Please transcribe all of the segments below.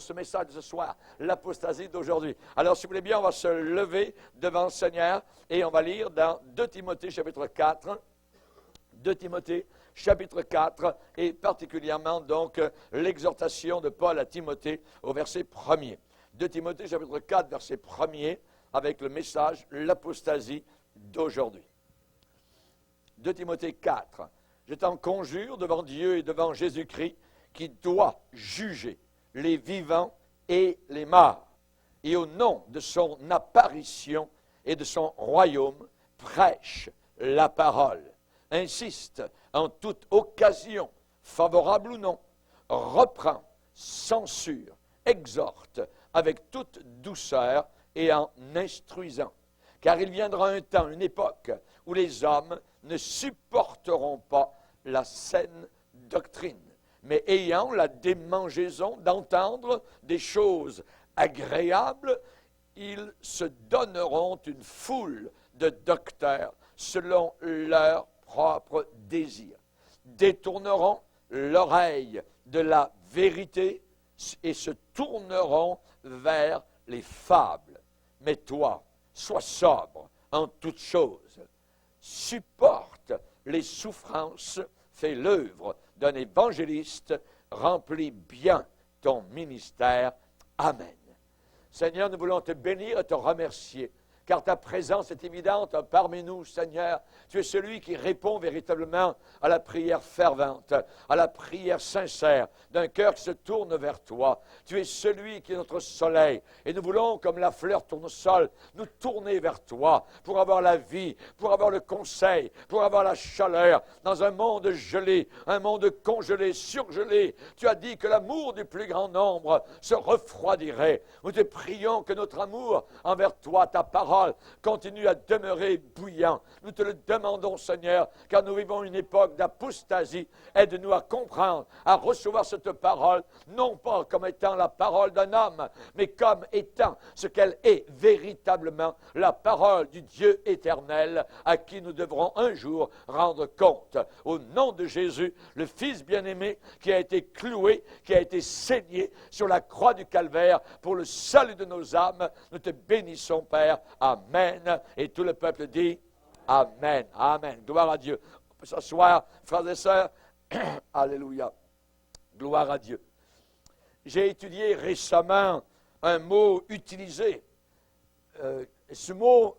ce message de ce soir, l'apostasie d'aujourd'hui. Alors, si vous voulez bien, on va se lever devant le Seigneur et on va lire dans 2 Timothée chapitre 4. 2 Timothée chapitre 4 et particulièrement donc l'exhortation de Paul à Timothée au verset 1er. 2 Timothée chapitre 4 verset 1er avec le message l'apostasie d'aujourd'hui. 2 Timothée 4. Je t'en conjure devant Dieu et devant Jésus-Christ qui doit juger les vivants et les morts. Et au nom de son apparition et de son royaume, prêche la parole. Insiste en toute occasion, favorable ou non, reprend, censure, exhorte avec toute douceur et en instruisant. Car il viendra un temps, une époque, où les hommes ne supporteront pas la saine doctrine, mais ayant la démangeaison d'entendre des choses agréables, ils se donneront une foule de docteurs selon leur propre désir, détourneront l'oreille de la vérité et se tourneront vers les fables. Mais toi, sois sobre en toutes choses, supporte les souffrances, fais l'œuvre d'un évangéliste, remplis bien ton ministère. Amen. Seigneur, nous voulons te bénir et te remercier, car ta présence est évidente parmi nous, Seigneur. Tu es celui qui répond véritablement à la prière fervente, à la prière sincère d'un cœur qui se tourne vers toi. Tu es celui qui est notre soleil. Et nous voulons, comme la fleur tournesol, nous tourner vers toi pour avoir la vie, pour avoir le conseil, pour avoir la chaleur dans un monde gelé, un monde congelé, surgelé. Tu as dit que l'amour du plus grand nombre se refroidirait. Nous te prions que notre amour envers toi, ta parole, continue à demeurer bouillant. Nous te le demandons, Seigneur, car nous vivons une époque d'apostasie. Aide-nous à comprendre, à recevoir cette parole, non pas comme étant la parole d'un homme, mais comme étant ce qu'elle est véritablement, la parole du Dieu éternel, à qui nous devrons un jour rendre compte. Au nom de Jésus, le Fils bien-aimé, qui a été cloué, qui a été saigné sur la croix du Calvaire pour le salut de nos âmes, nous te bénissons, Père. Amen. Et tout le peuple dit Amen. Amen. Gloire à Dieu. On peut s'asseoir, frères et sœurs. Alléluia. Gloire à Dieu. J'ai étudié récemment un mot utilisé. Ce mot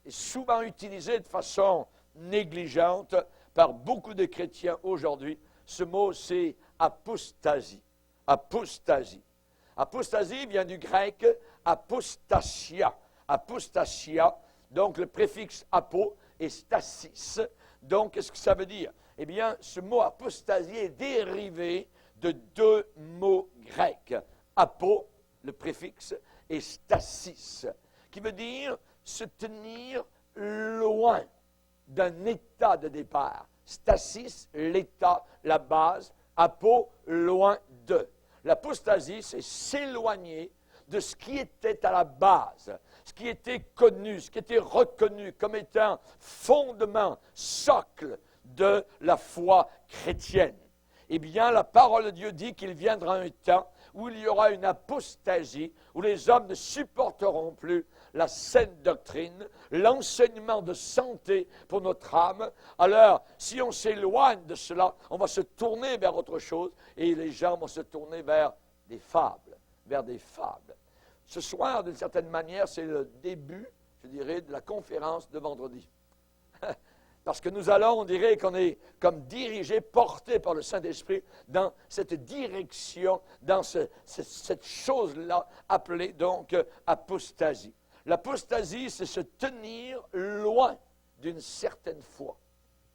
est souvent utilisé de façon négligente par beaucoup de chrétiens aujourd'hui. Ce mot, c'est apostasie. Apostasie. Apostasie vient du grec apostasia. Apostasia, donc le préfixe apo et stasis. Donc, qu'est-ce que ça veut dire? Eh bien, ce mot apostasie est dérivé de 2 mots grecs. Apo, le préfixe, et stasis, qui veut dire se tenir loin d'un état de départ. Stasis, l'état, la base. Apo, loin de. L'apostasie, c'est s'éloigner de ce qui était à la base, ce qui était connu, ce qui était reconnu comme étant fondement, socle de la foi chrétienne. Eh bien, la parole de Dieu dit qu'il viendra un temps où il y aura une apostasie, où les hommes ne supporteront plus la saine doctrine, l'enseignement de santé pour notre âme. Alors, si on s'éloigne de cela, on va se tourner vers autre chose et les gens vont se tourner vers des fables, vers des fables. Ce soir, d'une certaine manière, c'est le début, je dirais, de la conférence de vendredi. Parce que nous allons, on dirait qu'on est comme dirigé, porté par le Saint-Esprit dans cette direction, dans cette chose-là appelée donc apostasie. L'apostasie, c'est se tenir loin d'une certaine foi,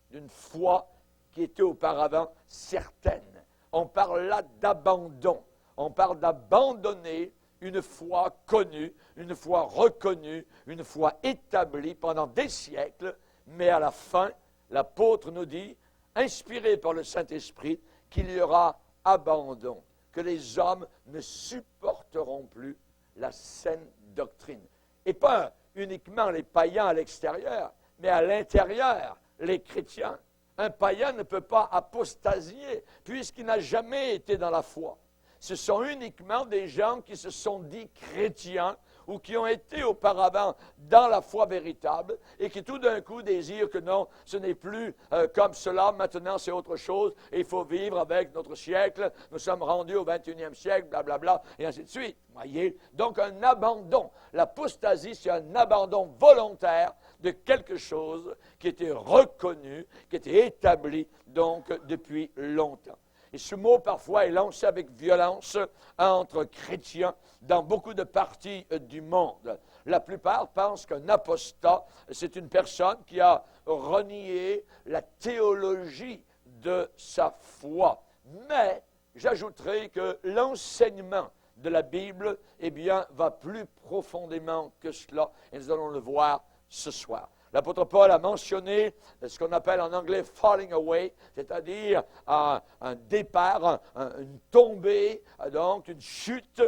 d'une foi qui était auparavant certaine. On parle là d'abandon. On parle d'abandonner une foi connue, une foi reconnue, une foi établie pendant des siècles, mais à la fin, l'apôtre nous dit, inspiré par le Saint-Esprit, qu'il y aura abandon, que les hommes ne supporteront plus la saine doctrine. Et pas uniquement les païens à l'extérieur, mais à l'intérieur, les chrétiens. Un païen ne peut pas apostasier, puisqu'il n'a jamais été dans la foi. ce sont uniquement des gens qui se sont dits chrétiens ou qui ont été auparavant dans la foi véritable et qui tout d'un coup désirent que non, ce n'est plus comme cela, maintenant c'est autre chose, et il faut vivre avec notre siècle, nous sommes rendus au 21e siècle, blablabla, et ainsi de suite. Voyez? Donc un abandon. L'apostasie, c'est un abandon volontaire de quelque chose qui était reconnu, qui était établi donc depuis longtemps. Et ce mot, parfois, est lancé avec violence entre chrétiens dans beaucoup de parties du monde. La plupart pensent qu'un apostat, c'est une personne qui a renié la théologie de sa foi. Mais j'ajouterai que l'enseignement de la Bible, eh bien, va plus profondément que cela. Et nous allons le voir ce soir. L'apôtre Paul a mentionné ce qu'on appelle en anglais « falling away », c'est-à-dire un départ, une tombée, donc une chute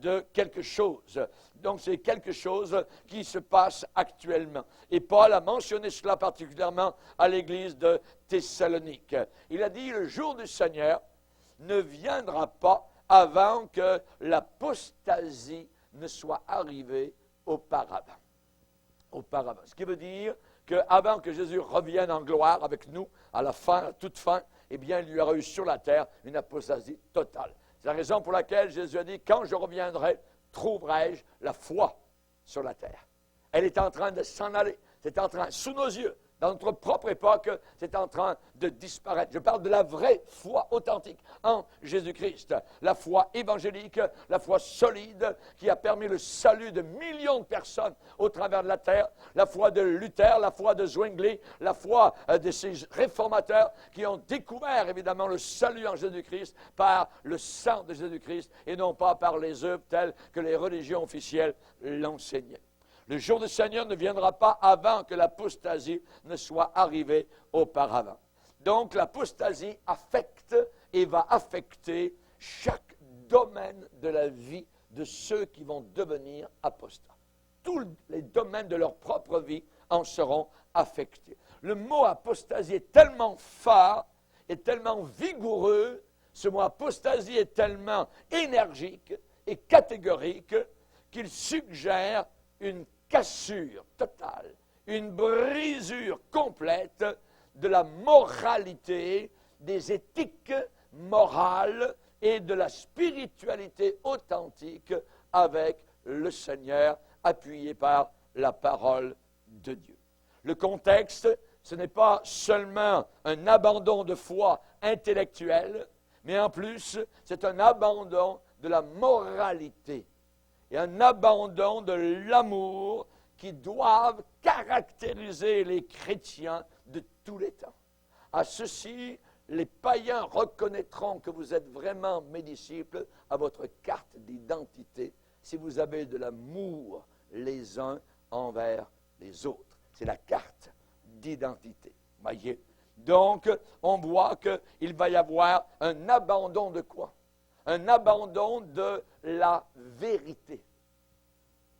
de quelque chose. Donc c'est quelque chose qui se passe actuellement. Et Paul a mentionné cela particulièrement à l'église de Thessalonique. Il a dit « Le jour du Seigneur ne viendra pas avant que l'apostasie ne soit arrivée auparavant. » Ce qui veut dire qu'avant que Jésus revienne en gloire avec nous, à la fin, à toute fin, eh bien, il y aura eu sur la terre une apostasie totale. C'est la raison pour laquelle Jésus a dit, quand je reviendrai, trouverai-je la foi sur la terre. Elle est en train de s'en aller. C'est en train, sous nos yeux, dans notre propre époque, c'est en train de disparaître. Je parle de la vraie foi authentique en Jésus-Christ. La foi évangélique, la foi solide qui a permis le salut de millions de personnes au travers de la terre. La foi de Luther, la foi de Zwingli, la foi de ces réformateurs qui ont découvert évidemment le salut en Jésus-Christ par le sang de Jésus-Christ et non pas par les œuvres telles que les religions officielles l'enseignaient. Le jour du Seigneur ne viendra pas avant que l'apostasie ne soit arrivée auparavant. Donc l'apostasie affecte et va affecter chaque domaine de la vie de ceux qui vont devenir apostats. Tous les domaines de leur propre vie en seront affectés. Le mot apostasie est tellement fort, est tellement vigoureux, ce mot apostasie est tellement énergique et catégorique qu'il suggère une cassure totale, une brisure complète de la moralité, des éthiques morales et de la spiritualité authentique avec le Seigneur, appuyé par la parole de Dieu. Le contexte, ce n'est pas seulement un abandon de foi intellectuelle, mais en plus, c'est un abandon de la moralité et un abandon de l'amour qui doivent caractériser les chrétiens de tous les temps. À ceci, les païens reconnaîtront que vous êtes vraiment mes disciples à votre carte d'identité si vous avez de l'amour les uns envers les autres. C'est la carte d'identité. Voyez? Donc, on voit qu'il va y avoir un abandon de quoi? Un abandon de la vérité.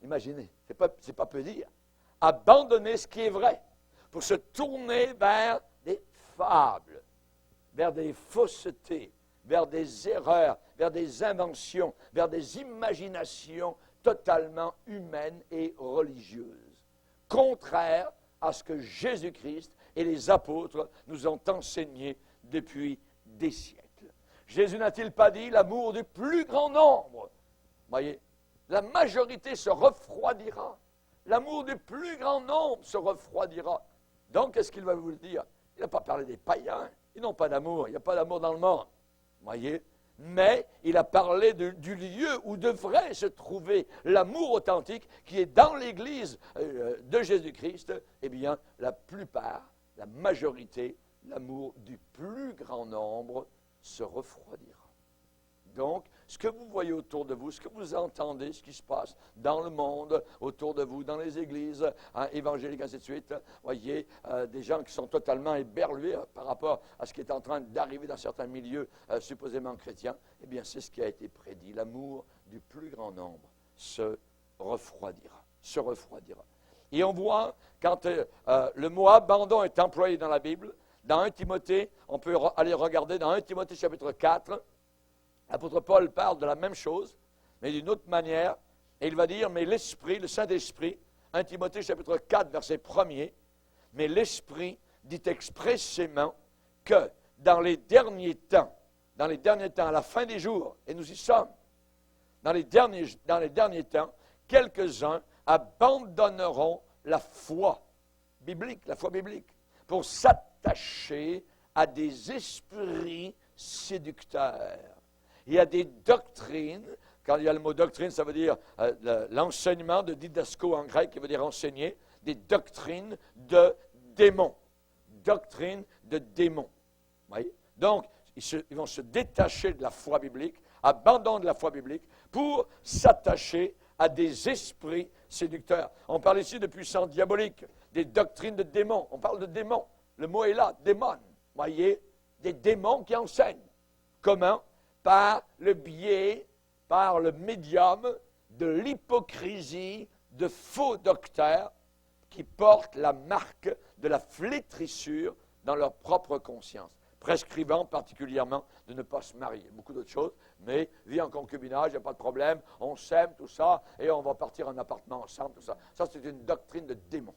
Imaginez, c'est pas peu dire. Abandonner ce qui est vrai pour se tourner vers des fables, vers des faussetés, vers des erreurs, vers des inventions, vers des imaginations totalement humaines et religieuses, contraires à ce que Jésus-Christ et les apôtres nous ont enseigné depuis des siècles. Jésus n'a-t-il pas dit l'amour du plus grand nombre? Voyez, la majorité se refroidira. L'amour du plus grand nombre se refroidira. Donc, qu'est-ce qu'il va vous dire? Il n'a pas parlé des païens. Ils n'ont pas d'amour. Il n'y a pas d'amour dans le monde. Voyez? Mais il a parlé du lieu où devrait se trouver l'amour authentique qui est dans l'Église de Jésus-Christ. Eh bien, la plupart, la majorité, l'amour du plus grand nombre se refroidira. Donc, ce que vous voyez autour de vous, ce que vous entendez, ce qui se passe dans le monde, autour de vous, dans les églises évangéliques, ainsi de suite, voyez, des gens qui sont totalement éberlués par rapport à ce qui est en train d'arriver dans certains milieux supposément chrétiens, eh bien, c'est ce qui a été prédit. L'amour du plus grand nombre se refroidira. Et on voit, quand le mot abandon est employé dans la Bible, dans 1 Timothée, on peut aller regarder dans 1 Timothée chapitre 4, L'apôtre Paul parle de la même chose, mais d'une autre manière. Et il va dire, mais l'Esprit, le Saint-Esprit, 1 Timothée chapitre 4, verset 1er, mais l'Esprit dit expressément que dans les derniers temps, à la fin des jours, et nous y sommes, dans les derniers temps, quelques-uns abandonneront la foi biblique, pour s'attacher à des esprits séducteurs. Il y a des doctrines. Quand il y a le mot doctrine, ça veut dire l'enseignement de didasco en grec, qui veut dire enseigner, des doctrines de démons. Doctrines de démons. Voyez? Donc, ils vont se détacher de la foi biblique, abandonnent de la foi biblique, pour s'attacher à des esprits séducteurs. On parle ici de puissance diabolique, des doctrines de démons. On parle de démons. Le mot est là, démon. Voyez? Des démons qui enseignent. Comment? Par le biais, par le médium de l'hypocrisie de faux docteurs qui portent la marque de la flétrissure dans leur propre conscience, prescrivant particulièrement de ne pas se marier. Beaucoup d'autres choses, mais vie en concubinage, il n'y a pas de problème, on s'aime, tout ça, et on va partir en appartement ensemble, tout ça. Ça, c'est une doctrine de démon.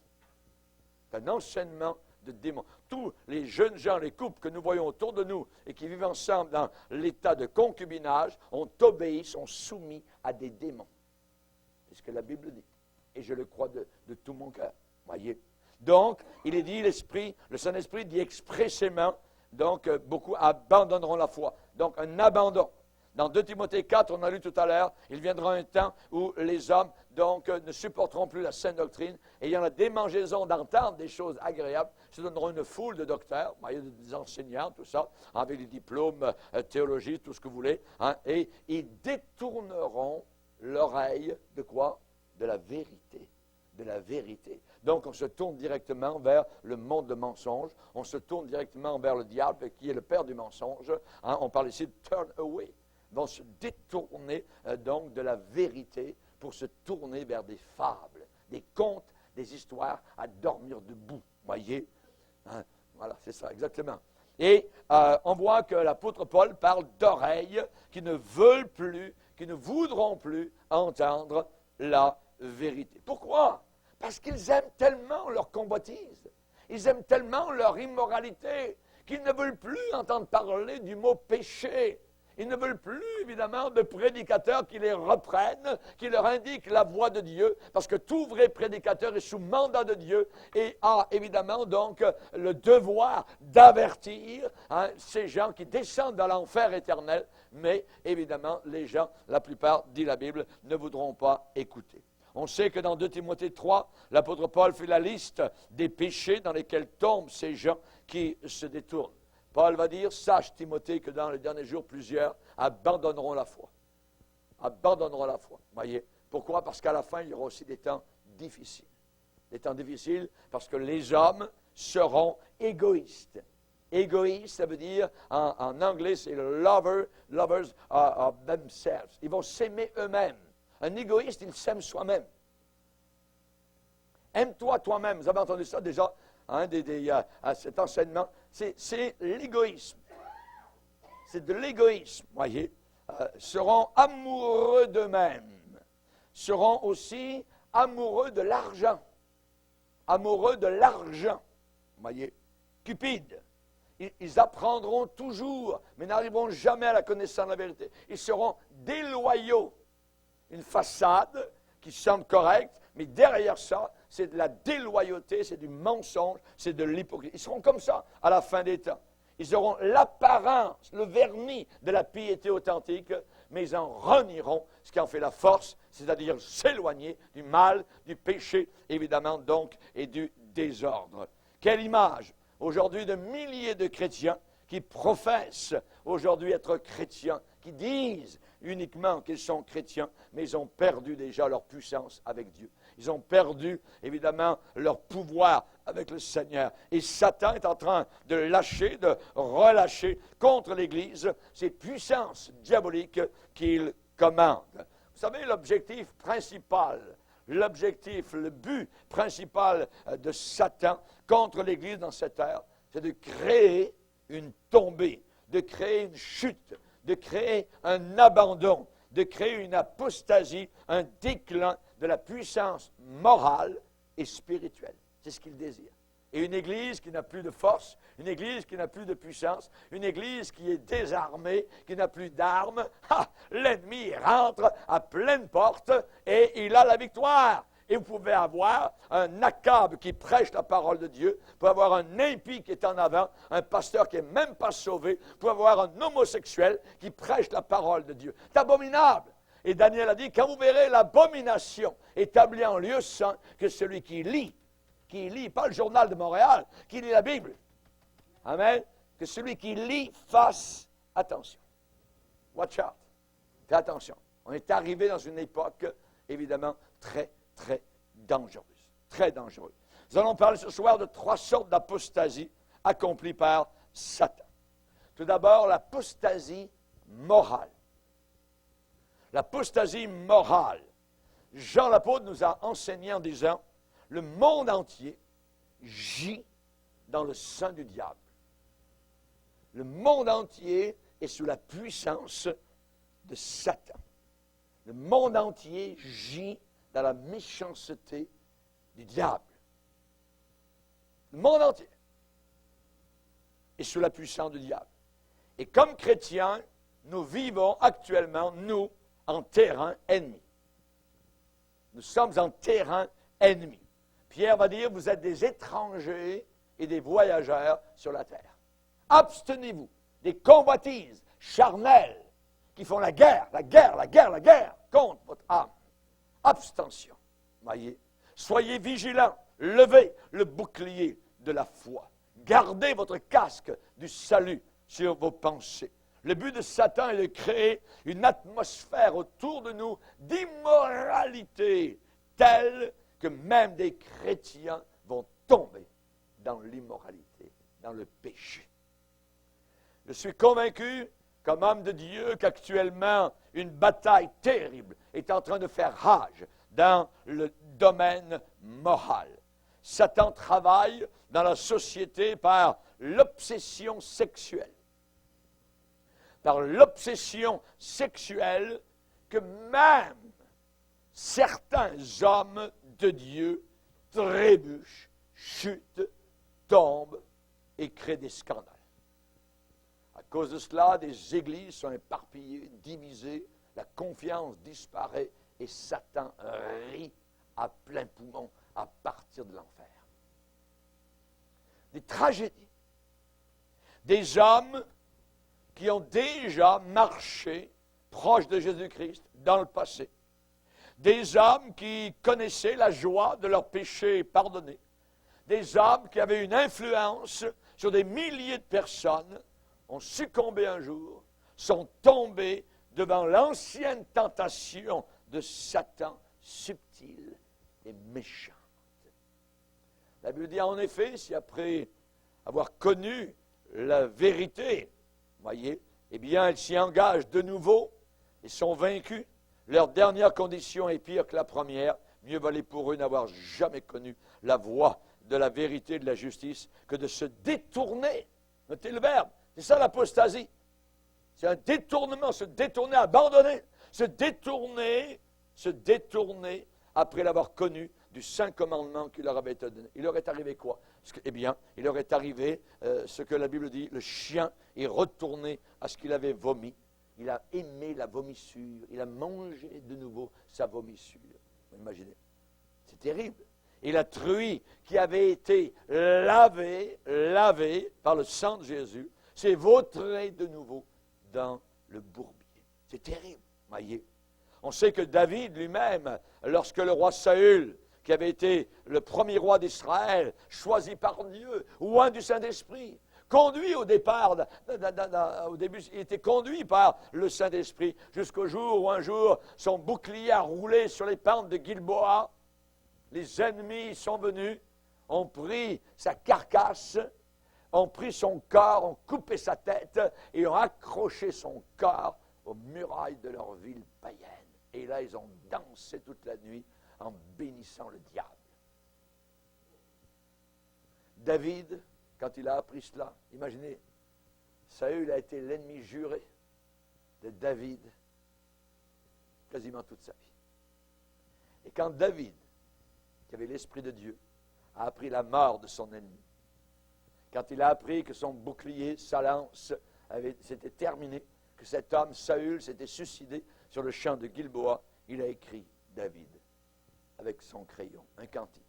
C'est un enseignement de démons. Tous les jeunes gens, les couples que nous voyons autour de nous et qui vivent ensemble dans l'état de concubinage, ont obéi, sont soumis à des démons. C'est ce que la Bible dit. Et je le crois de tout mon cœur. Voyez. Donc, il est dit, le Saint-Esprit dit expressément, donc beaucoup abandonneront la foi. Donc, un abandon. Dans 2 Timothée 4, on a lu tout à l'heure, il viendra un temps où les hommes donc ne supporteront plus la saine doctrine et il y en a des démangeaison d'entendre des choses agréables. Se donneront une foule de docteurs, des enseignants, tout ça, avec des diplômes, théologie, tout ce que vous voulez, hein, et ils détourneront l'oreille de quoi? De la vérité. De la vérité. Donc, on se tourne directement vers le monde de mensonge. On se tourne directement vers le diable, qui est le père du mensonge. Hein, on parle ici de turn away. Vont se détourner donc de la vérité pour se tourner vers des fables, des contes, des histoires à dormir debout. Voyez? Hein? Voilà, c'est ça, exactement. Et on voit que l'apôtre Paul parle d'oreilles qui ne veulent plus, qui ne voudront plus entendre la vérité. Pourquoi? Parce qu'ils aiment tellement leur convoitise, ils aiment tellement leur immoralité, qu'ils ne veulent plus entendre parler du mot péché. Ils ne veulent plus, évidemment, de prédicateurs qui les reprennent, qui leur indiquent la voie de Dieu, parce que tout vrai prédicateur est sous mandat de Dieu et a, évidemment, donc, le devoir d'avertir ces gens qui descendent dans l'enfer éternel, mais, évidemment, les gens, la plupart, dit la Bible, ne voudront pas écouter. On sait que dans 2 Timothée 3, l'apôtre Paul fait la liste des péchés dans lesquels tombent ces gens qui se détournent. Paul va dire, sache Timothée que dans les derniers jours, plusieurs abandonneront la foi. Abandonneront la foi. Voyez. Pourquoi? Parce qu'à la fin, il y aura aussi des temps difficiles. Des temps difficiles parce que les hommes seront égoïstes. Égoïste, ça veut dire, en anglais, c'est le lovers of themselves. Ils vont s'aimer eux-mêmes. Un égoïste, il s'aime soi-même. Aime-toi toi-même. Vous avez entendu ça déjà, à cet enseignement. C'est l'égoïsme. C'est de l'égoïsme, voyez. Seront amoureux d'eux-mêmes. Seront aussi amoureux de l'argent. Amoureux de l'argent, voyez. Cupides. Ils apprendront toujours, mais n'arriveront jamais à la connaissance de la vérité. Ils seront déloyaux. Une façade qui semble correcte, mais derrière ça, c'est de la déloyauté, c'est du mensonge, c'est de l'hypocrisie. Ils seront comme ça à la fin des temps. Ils auront l'apparence, le vernis de la piété authentique, mais ils en renieront ce qui en fait la force, c'est-à-dire s'éloigner du mal, du péché, évidemment, donc, et du désordre. Quelle image, aujourd'hui, de milliers de chrétiens qui professent aujourd'hui être chrétiens, qui disent uniquement qu'ils sont chrétiens, mais ils ont perdu déjà leur puissance avec Dieu. Ils ont perdu, évidemment, leur pouvoir avec le Seigneur. Et Satan est en train de lâcher, de relâcher contre l'Église ces puissances diaboliques qu'il commande. Vous savez, l'objectif principal, le but principal de Satan contre l'Église dans cette ère, c'est de créer une tombée, de créer une chute, de créer un abandon, de créer une apostasie, un déclin de la puissance morale et spirituelle. C'est ce qu'il désire. Et une Église qui n'a plus de force, une Église qui n'a plus de puissance, une Église qui est désarmée, qui n'a plus d'armes, l'ennemi rentre à pleine porte et il a la victoire. Et vous pouvez avoir un Akab qui prêche la parole de Dieu, vous pouvez avoir un impie qui est en avant, un pasteur qui n'est même pas sauvé, vous pouvez avoir un homosexuel qui prêche la parole de Dieu. C'est abominable. Et Daniel a dit, quand vous verrez l'abomination établie en lieu saint, que celui qui lit, pas le journal de Montréal, qui lit la Bible, amen, que celui qui lit fasse attention. Watch out. Fais attention. On est arrivé dans une époque, évidemment, très dangereuse. Très dangereuse. Nous allons parler ce soir de 3 sortes d'apostasie accomplies par Satan. Tout d'abord, l'apostasie morale. L'apostasie morale. Jean l'apôtre nous a enseigné en disant, le monde entier gît dans le sein du diable. Le monde entier est sous la puissance de Satan. Le monde entier gît dans la méchanceté du diable. Le monde entier est sous la puissance du diable. Et comme chrétiens, nous vivons actuellement, nous, en terrain ennemi. Nous sommes en terrain ennemi. Pierre va dire, vous êtes des étrangers et des voyageurs sur la terre. Abstenez-vous des convoitises charnelles qui font la guerre contre votre âme. Abstention. Voyez. Soyez vigilants. Levez le bouclier de la foi. Gardez votre casque du salut sur vos pensées. Le but de Satan est de créer une atmosphère autour de nous d'immoralité telle que même des chrétiens vont tomber dans l'immoralité, dans le péché. Je suis convaincu, comme homme de Dieu, qu'actuellement, une bataille terrible est en train de faire rage dans le domaine moral. Satan travaille dans la société par l'obsession sexuelle. Par l'obsession sexuelle que même certains hommes de Dieu trébuchent, chutent, tombent et créent des scandales. À cause de cela, des églises sont éparpillées, divisées, la confiance disparaît et Satan rit à plein poumon à partir de l'enfer. Des tragédies. Des hommes qui ont déjà marché proche de Jésus-Christ dans le passé. Des hommes qui connaissaient la joie de leurs péchés pardonnés. Des hommes qui avaient une influence sur des milliers de personnes ont succombé un jour, sont tombés devant l'ancienne tentation de Satan subtile et méchante. La Bible dit en effet, si après avoir connu la vérité, voyez, eh bien, elles s'y engagent de nouveau et sont vaincus. Leur dernière condition est pire que la première. Mieux valait pour eux n'avoir jamais connu la voie de la vérité et de la justice que de se détourner. Notez le verbe. C'est ça l'apostasie. C'est un détournement, se détourner, abandonner. Se détourner après l'avoir connu du saint commandement qu'il leur avait été donné. Il leur est arrivé quoi? Eh bien, il leur est arrivé ce que la Bible dit, le chien est retourné à ce qu'il avait vomi. Il a aimé la vomissure. Il a mangé de nouveau sa vomissure. Vous imaginez? C'est terrible. Et la truie qui avait été lavée par le sang de Jésus, s'est vautrée de nouveau dans le bourbier. C'est terrible, voyez. On sait que David lui-même, lorsque le roi Saül, qui avait été le premier roi d'Israël, choisi par Dieu, oint du Saint-Esprit, conduit au départ, au début, il était conduit par le Saint-Esprit, jusqu'au jour où un jour, son bouclier a roulé sur les pentes de Gilboa. Les ennemis sont venus, ont pris sa carcasse, ont pris son corps, ont coupé sa tête et ont accroché son corps aux murailles de leur ville païenne. Et là, ils ont dansé toute la nuit en bénissant le diable. David, quand il a appris cela, imaginez, Saül a été l'ennemi juré. de David quasiment toute sa vie. Et quand David, qui avait l'Esprit de Dieu, a appris la mort de son ennemi, quand il a appris que son bouclier, sa lance, s'était terminé, que cet homme, Saül, s'était suicidé sur le champ de Gilboa, il a écrit, David, avec son crayon, un cantique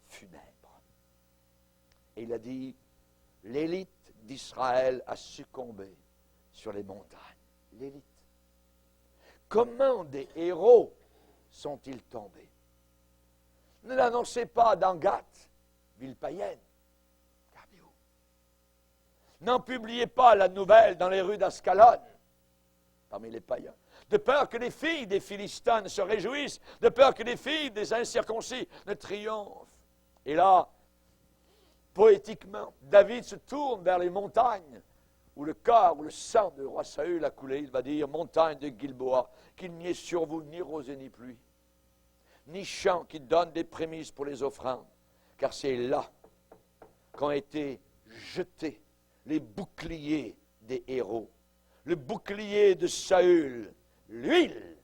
funèbre. Et il a dit, l'élite d'Israël a succombé sur les montagnes. L'élite. Comment des héros sont-ils tombés? Ne l'annoncez pas dans Gath, ville païenne. Gardez-vous. N'en publiez pas la nouvelle dans les rues d'Ascalon, parmi les païens. De peur que les filles des Philistins ne se réjouissent, de peur que les filles des incirconcis ne triomphent. Et là, poétiquement, David se tourne vers les montagnes où le corps, où le sang du roi Saül a coulé. Il va dire, montagne de Gilboa, qu'il n'y ait sur vous ni rosée ni pluie, ni champ qui donne des prémices pour les offrandes, car c'est là qu'ont été jetés les boucliers des héros. Le bouclier de Saül, l'huile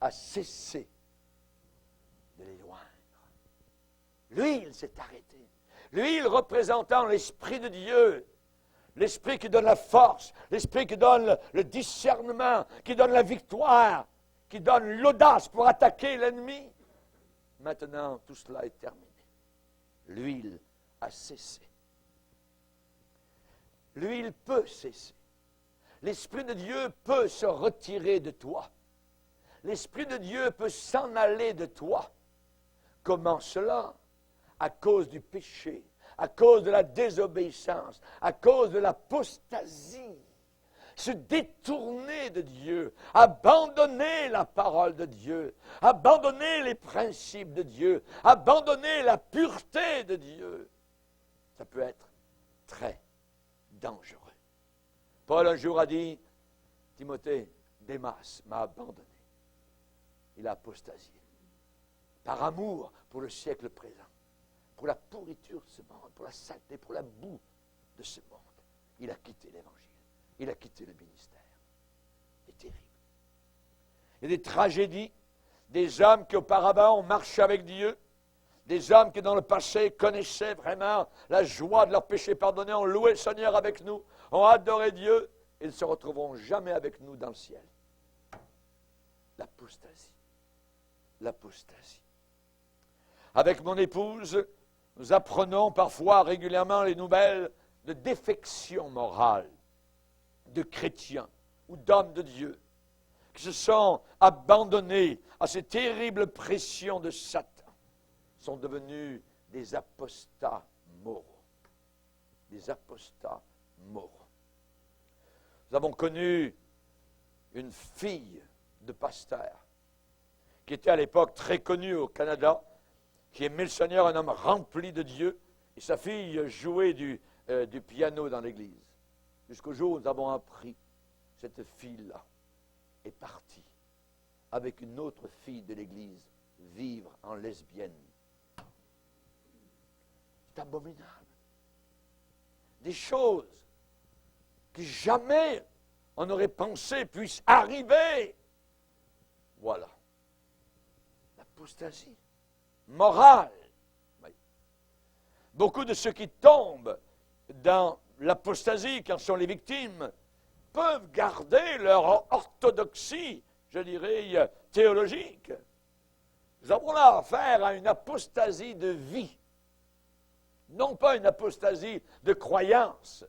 a cessé de les loindre. L'huile s'est arrêtée. L'huile représentant l'Esprit de Dieu, l'Esprit qui donne la force, l'Esprit qui donne le discernement, qui donne la victoire, qui donne l'audace pour attaquer l'ennemi. Maintenant, tout cela est terminé. L'huile a cessé. L'huile peut cesser. L'Esprit de Dieu peut se retirer de toi. L'Esprit de Dieu peut s'en aller de toi. Comment cela? À cause du péché, à cause de la désobéissance, à cause de l'apostasie. Se détourner de Dieu, abandonner la parole de Dieu, abandonner les principes de Dieu, abandonner la pureté de Dieu. Ça peut être très dangereux. Paul un jour a dit, Timothée, Démas m'a abandonné. Il a apostasié. Par amour pour le siècle présent, pour la pourriture de ce monde, pour la saleté, pour la boue de ce monde. Il a quitté l'Évangile. Il a quitté le ministère. C'est terrible. Il y a des tragédies, des hommes qui auparavant ont marché avec Dieu, des hommes qui dans le passé connaissaient vraiment la joie de leur péché pardonné, ont loué le Seigneur avec nous, ont adoré Dieu, et ne se retrouveront jamais avec nous dans le ciel. L'apostasie. L'apostasie. Avec mon épouse, nous apprenons parfois régulièrement les nouvelles de défection morale de chrétiens ou d'hommes de Dieu qui se sont abandonnés à ces terribles pressions de Satan, sont devenus des apostats moraux. Des apostats moraux. Nous avons connu une fille de pasteur qui était à l'époque très connue au Canada, qui aimait le Seigneur, un homme rempli de Dieu, et sa fille jouait du piano dans l'église. Jusqu'au jour où nous avons appris, cette fille-là est partie avec une autre fille de l'église vivre en lesbienne. C'est abominable. Des choses que jamais on n'aurait pensé puissent arriver. Voilà. L'apostasie morale. Oui. Beaucoup de ceux qui tombent dans l'apostasie, quand sont les victimes, peuvent garder leur orthodoxie, je dirais, théologique. Nous avons là affaire à une apostasie de vie. Non pas une apostasie de croyance,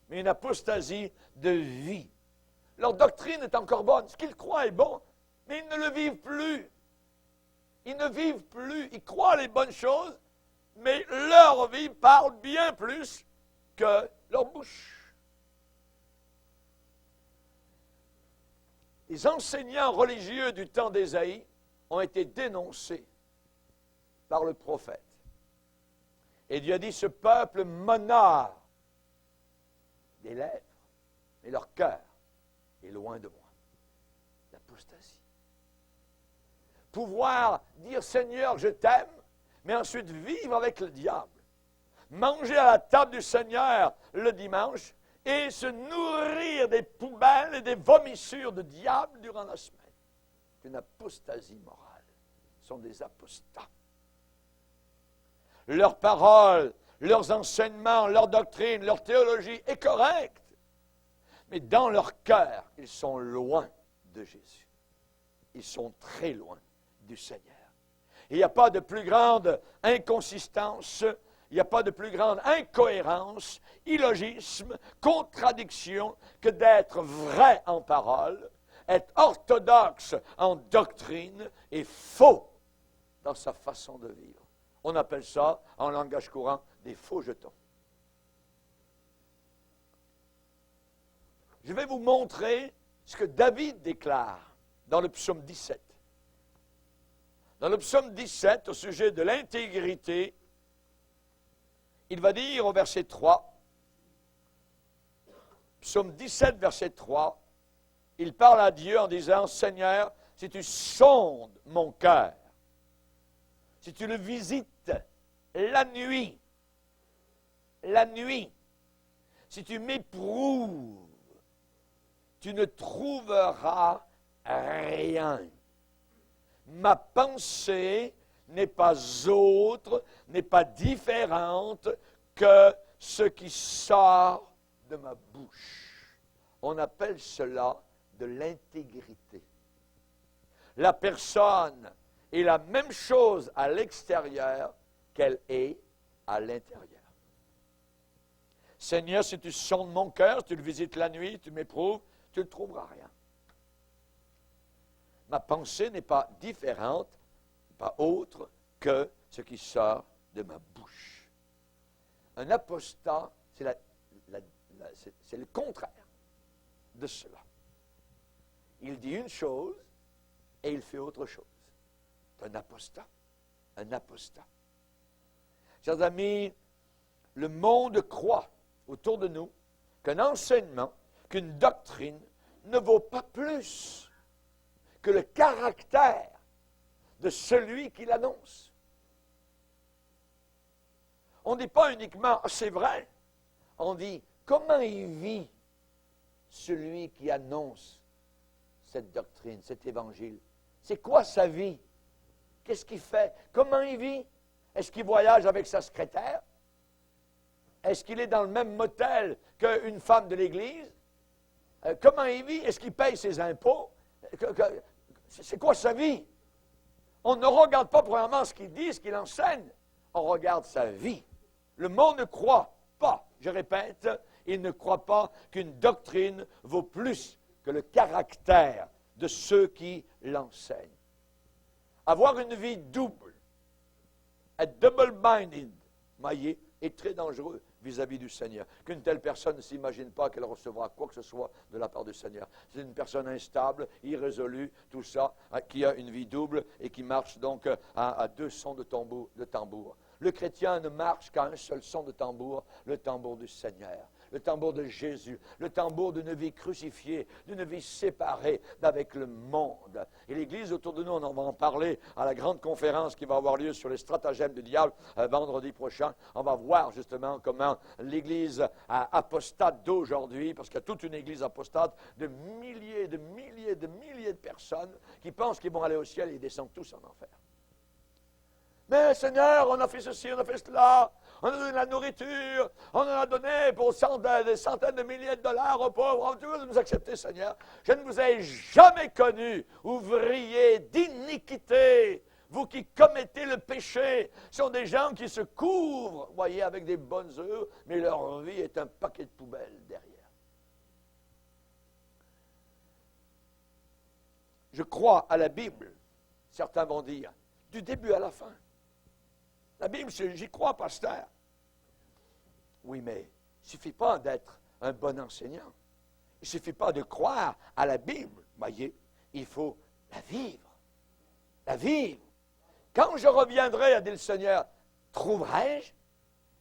mais une apostasie de vie. Leur doctrine est encore bonne. Ce qu'ils croient est bon, mais ils ne le vivent plus. Ils ne vivent plus. Ils croient les bonnes choses, mais leur vie parle bien plus que leur bouche. Les enseignants religieux du temps d'Ésaïe ont été dénoncés par le prophète. Et Dieu a dit, ce peuple m'honore des lèvres, mais leur cœur est loin de moi. L'apostasie. Pouvoir dire, Seigneur, je t'aime, mais ensuite vivre avec le diable. Manger à la table du Seigneur le dimanche et se nourrir des poubelles et des vomissures de diable durant la semaine. C'est une apostasie morale. Ce sont des apostats. Leurs paroles, leurs enseignements, leur doctrine, leur théologie est correcte. Mais dans leur cœur, ils sont loin de Jésus. Ils sont très loin du Seigneur. Il n'y a pas de plus grande inconsistance, il n'y a pas de plus grande incohérence, illogisme, contradiction que d'être vrai en parole, être orthodoxe en doctrine et faux dans sa façon de vivre. On appelle ça, en langage courant, des faux jetons. Je vais vous montrer ce que David déclare dans le psaume 17. Dans le psaume 17, au sujet de l'intégrité, il va dire au verset 3, psaume 17, verset 3, il parle à Dieu en disant, « Seigneur, si tu sondes mon cœur, si tu le visites la nuit, si tu m'éprouves, tu ne trouveras rien. Ma pensée n'est pas autre, n'est pas différente que ce qui sort de ma bouche. » On appelle cela de l'intégrité. La personne est la même chose à l'extérieur qu'elle est à l'intérieur. Seigneur, si tu sondes mon cœur, si tu le visites la nuit, tu m'éprouves, tu ne trouveras rien. Ma pensée n'est pas différente, pas autre que ce qui sort de ma bouche. Un apostat, c'est le contraire de cela. Il dit une chose et il fait autre chose. C'est un apostat. Un apostat. Chers amis, le monde croit autour de nous qu'un enseignement, qu'une doctrine ne vaut pas plus que le caractère de celui qui l'annonce. On ne dit pas uniquement « c'est vrai », on dit « comment il vit celui qui annonce cette doctrine, cet évangile? C'est quoi sa vie? Qu'est-ce qu'il fait? Comment il vit? Est-ce qu'il voyage avec sa secrétaire? Est-ce qu'il est dans le même motel qu'une femme de l'Église? Comment il vit? Est-ce qu'il paye ses impôts? C'est quoi sa vie? On ne regarde pas premièrement ce qu'il dit, ce qu'il enseigne. On regarde sa vie. Le monde ne croit pas, je répète, il ne croit pas qu'une doctrine vaut plus que le caractère de ceux qui l'enseignent. Avoir une vie double, être double-minded, voyez, est très dangereux vis-à-vis du Seigneur. Qu'une telle personne ne s'imagine pas qu'elle recevra quoi que ce soit de la part du Seigneur. C'est une personne instable, irrésolue, tout ça, qui a une vie double et qui marche donc à deux sons de tambour. Le chrétien ne marche qu'à un seul son de tambour, le tambour du Seigneur, le tambour de Jésus, le tambour d'une vie crucifiée, d'une vie séparée d'avec le monde. Et l'Église autour de nous, on va en parler à la grande conférence qui va avoir lieu sur les stratagèmes du diable vendredi prochain. On va voir justement comment l'Église apostate d'aujourd'hui, parce qu'il y a toute une Église apostate de milliers de personnes qui pensent qu'ils vont aller au ciel et ils descendent tous en enfer. Mais Seigneur, on a fait ceci, on a fait cela, on a donné de la nourriture, on en a donné pour des centaines de milliers de dollars aux pauvres. Tu veux nous accepter, Seigneur? Je ne vous ai jamais connu, ouvriers d'iniquité, vous qui commettez le péché. Ce sont des gens qui se couvrent, voyez, avec des bonnes œuvres, mais leur vie est un paquet de poubelles derrière. Je crois à la Bible, certains vont dire, du début à la fin. La Bible, j'y crois, pasteur. Oui, mais il ne suffit pas d'être un bon enseignant. Il ne suffit pas de croire à la Bible. Voyez, il faut la vivre. La vivre. Quand je reviendrai, a dit le Seigneur, trouverai-je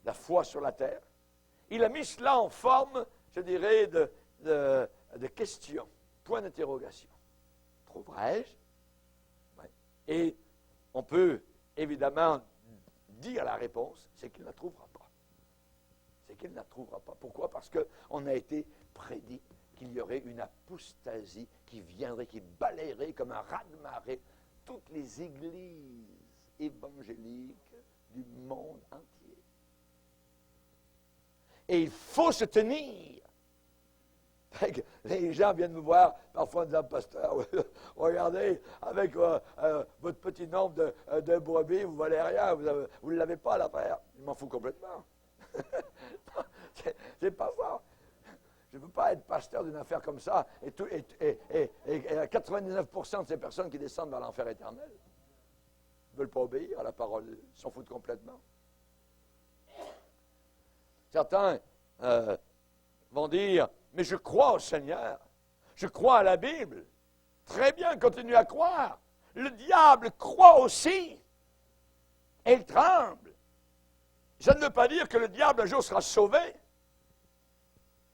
la foi sur la terre? Il a mis cela en forme, je dirais, de question. Point d'interrogation. Trouverai-je? Oui. Et on peut évidemment dire la réponse, c'est qu'il ne la trouvera pas. c'est qu'il ne la trouvera pas. Pourquoi? Parce qu'on a été prédit qu'il y aurait une apostasie qui viendrait, qui balayerait comme un raz-de-marée toutes les églises évangéliques du monde entier. Et il faut se tenir. Les gens viennent me voir parfois en disant, pasteur, regardez, avec votre petit nombre de brebis, vous ne valez rien, vous ne l'avez pas à l'affaire. Je m'en fous complètement. c'est pas ça. Je ne peux pas être pasteur d'une affaire comme ça et 99% de ces personnes qui descendent dans l'enfer éternel ne veulent pas obéir à la parole, ils s'en foutent complètement. Certains vont dire, mais je crois au Seigneur, je crois à la Bible. Très bien, continue à croire. Le diable croit aussi et il tremble. Ça ne veut pas dire que le diable un jour sera sauvé.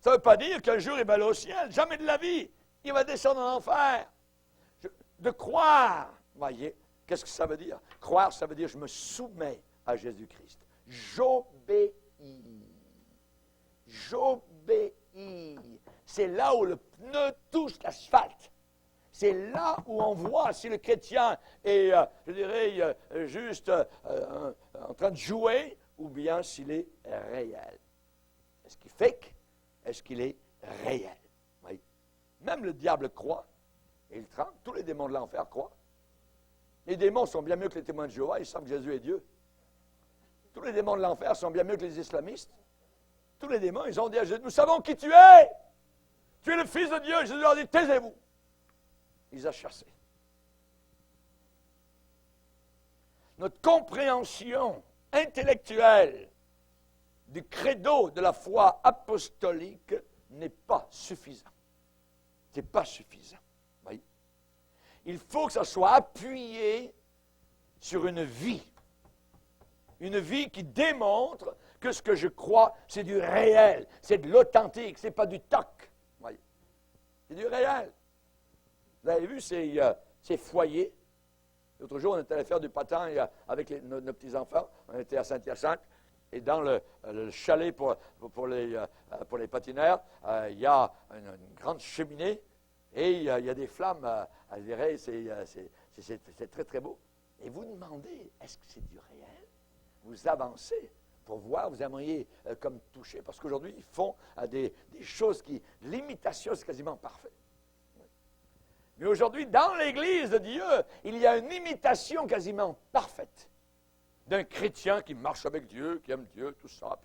Ça ne veut pas dire qu'un jour il va aller au ciel. Jamais de la vie. Il va descendre en enfer. De croire, voyez, qu'est-ce que ça veut dire? Croire, ça veut dire je me soumets à Jésus-Christ. J'obéis. J'obéis. C'est là où le pneu touche l'asphalte. C'est là où on voit si le chrétien est, je dirais, juste en train de jouer ou bien s'il est réel. Est-ce qu'il fake? Est-ce qu'il est réel? Oui. Même le diable croit, et il tremble. Tous les démons de l'enfer croient. Les démons sont bien mieux que les témoins de Jéhovah, ils savent que Jésus est Dieu. Tous les démons de l'enfer sont bien mieux que les islamistes. Tous les démons, ils ont dit à Jésus, nous savons qui tu es. Tu es le Fils de Dieu. Jésus leur dit, taisez-vous. Il les a chassés. Notre compréhension intellectuelle du credo de la foi apostolique n'est pas suffisant. Ce n'est pas suffisant. Oui. Il faut que ça soit appuyé sur une vie. Une vie qui démontre que ce que je crois, c'est du réel, c'est de l'authentique, ce n'est pas du toc. Oui. C'est du réel. Vous avez vu ces foyers? L'autre jour, on était allé faire du patin avec nos petits-enfants. On était à Saint-Hyacinthe. Et dans le chalet pour les patineurs, il y a une grande cheminée et il y a des flammes. Je dirais, c'est très, très beau. Et vous demandez, est-ce que c'est du réel? Vous avancez pour voir, vous aimeriez comme toucher. Parce qu'aujourd'hui, ils font des choses qui... L'imitation, c'est quasiment parfait. Mais aujourd'hui, dans l'Église de Dieu, il y a une imitation quasiment parfaite d'un chrétien qui marche avec Dieu, qui aime Dieu, tout ça,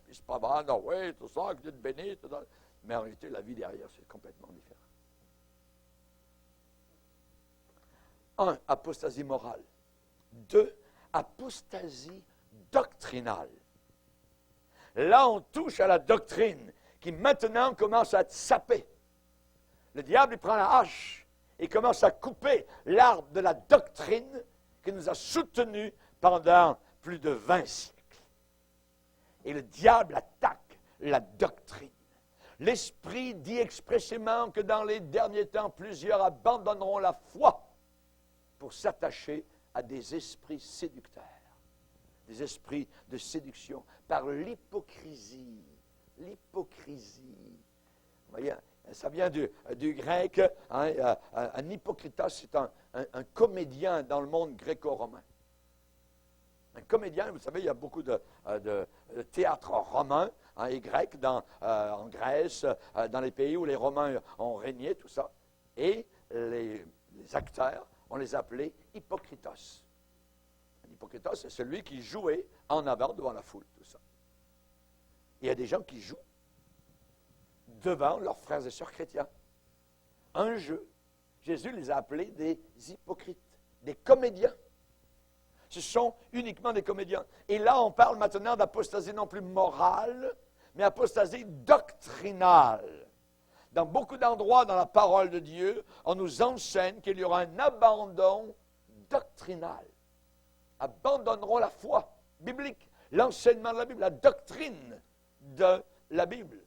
puis se pavane, ah ouais, tout ça, que Dieu te bénisse, tout ça. Mais en réalité, la vie derrière, c'est complètement différent. 1. Apostasie morale. 2. Apostasie doctrinale. Là, on touche à la doctrine qui maintenant commence à être sapée. Le diable, il prend la hache et commence à couper l'arbre de la doctrine qui nous a soutenus pendant plus de 20 siècles. Et le diable attaque la doctrine. L'Esprit dit expressément que dans les derniers temps, plusieurs abandonneront la foi pour s'attacher à des esprits séducteurs, des esprits de séduction par l'hypocrisie. L'hypocrisie. Vous voyez, ça vient du grec. Hein, un hypocritas, c'est un comédien dans le monde gréco-romain. Un comédien, vous savez, il y a beaucoup de théâtre romain et grec en Grèce, dans les pays où les Romains ont régné, tout ça. Et les acteurs, on les appelait hypocritos. Un hypocritos, c'est celui qui jouait en avant devant la foule, tout ça. Il y a des gens qui jouent devant leurs frères et sœurs chrétiens. Un jeu. Jésus les a appelés des hypocrites, des comédiens. Ce sont uniquement des comédiens. Et là, on parle maintenant d'apostasie non plus morale, mais apostasie doctrinale. Dans beaucoup d'endroits dans la parole de Dieu, on nous enseigne qu'il y aura un abandon doctrinal. Abandonneront la foi biblique, l'enseignement de la Bible, la doctrine de la Bible.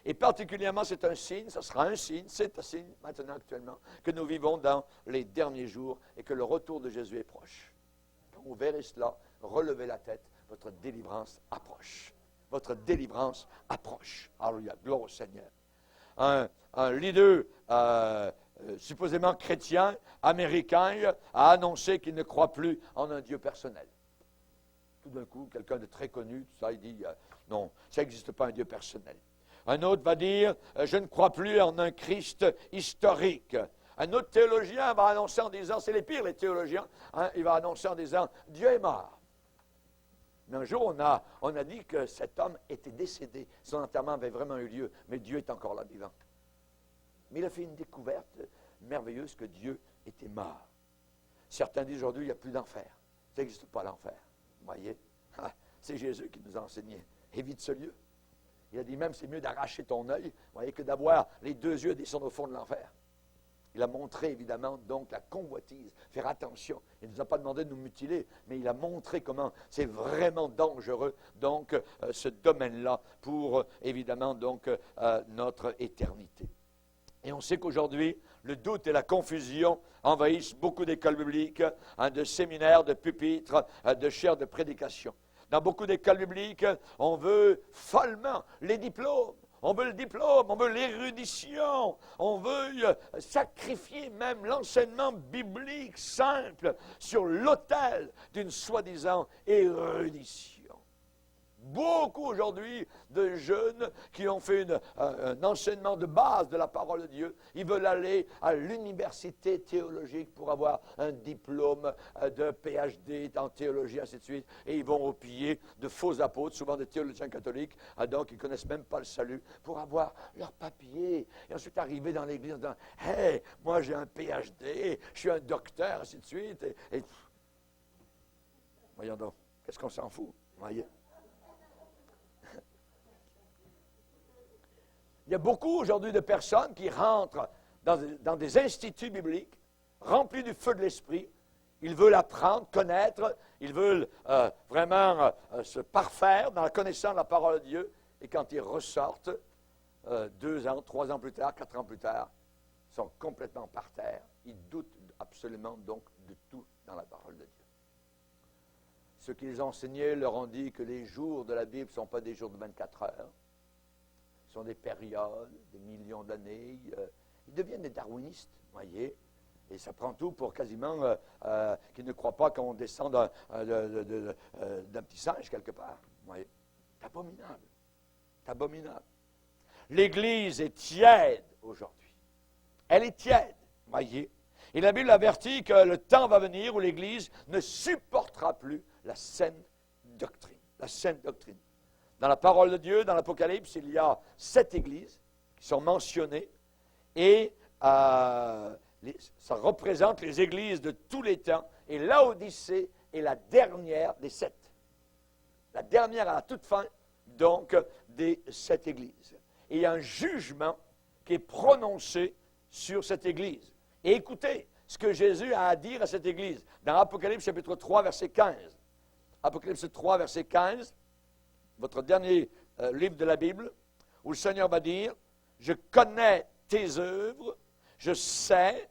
Et particulièrement, c'est un signe, ce sera un signe, c'est un signe maintenant actuellement, que nous vivons dans les derniers jours et que le retour de Jésus est proche. Quand vous verrez cela, relevez la tête, votre délivrance approche. votre délivrance approche. Alléluia, gloire au Seigneur. Un leader supposément chrétien, américain, a annoncé qu'il ne croit plus en un Dieu personnel. Tout d'un coup, quelqu'un de très connu, tout ça, il dit, non, ça n'existe pas un Dieu personnel. Un autre va dire, je ne crois plus en un Christ historique. Un autre théologien va annoncer en disant, c'est les pires les théologiens, hein, il va annoncer en disant, Dieu est mort. Mais un jour, on a dit que cet homme était décédé. Son enterrement avait vraiment eu lieu, mais Dieu est encore là vivant. Mais il a fait une découverte merveilleuse que Dieu était mort. Certains disent aujourd'hui, il n'y a plus d'enfer. Ça n'existe pas l'enfer. Vous voyez? C'est Jésus qui nous a enseigné. Évite ce lieu. Il a dit même, c'est mieux d'arracher ton œil, vous voyez, que d'avoir les deux yeux descendre au fond de l'enfer. Il a montré, évidemment, donc, la convoitise, faire attention. Il ne nous a pas demandé de nous mutiler, mais il a montré comment c'est vraiment dangereux, donc, ce domaine-là, pour, évidemment, donc, notre éternité. Et on sait qu'aujourd'hui, le doute et la confusion envahissent beaucoup d'écoles bibliques, hein, de séminaires, de pupitres, de chaires de prédication. Dans beaucoup d'écoles bibliques, on veut follement les diplômes. On veut le diplôme, on veut l'érudition, on veut sacrifier même l'enseignement biblique simple sur l'autel d'une soi-disant érudition. Beaucoup aujourd'hui de jeunes qui ont fait un enseignement de base de la parole de Dieu, ils veulent aller à l'université théologique pour avoir un diplôme de PhD en théologie, ainsi de suite, et ils vont au pied de faux apôtres, souvent des théologiens catholiques, donc ils ne connaissent même pas le salut, pour avoir leur papier, et ensuite arriver dans l'église en disant « Hey, moi j'ai un PhD, je suis un docteur, ainsi de suite, et voyons donc, qu'est-ce qu'on s'en fout, voyez? Il y a beaucoup aujourd'hui de personnes qui rentrent dans des instituts bibliques remplis du feu de l'esprit. Ils veulent apprendre, connaître, ils veulent vraiment se parfaire dans la connaissance de la parole de Dieu. Et quand ils ressortent, 2 ans, 3 ans plus tard, 4 ans plus tard, ils sont complètement par terre. Ils doutent absolument donc de tout dans la parole de Dieu. Ceux qui les ont enseignés leur ont dit que les jours de la Bible ne sont pas des jours de 24 heures. Ce sont des périodes, des millions d'années. Ils deviennent des darwinistes, voyez. Et ça prend tout pour quasiment qu'ils ne croient pas qu'on descend d'un petit singe quelque part. Voyez. C'est abominable. C'est abominable. L'Église est tiède aujourd'hui. Elle est tiède, voyez. Et la Bible avertit que le temps va venir où l'Église ne supportera plus la saine doctrine. La saine doctrine. Dans la parole de Dieu, dans l'Apocalypse, il y a 7 églises qui sont mentionnées et ça représente les églises de tous les temps. Et Laodicée est la dernière des 7. La dernière à la toute fin, donc, des 7 églises. Et il y a un jugement qui est prononcé sur cette église. Et écoutez ce que Jésus a à dire à cette église dans Apocalypse chapitre 3, verset 15. Apocalypse 3, verset 15. Votre dernier livre de la Bible, où le Seigneur va dire, je connais tes œuvres, je sais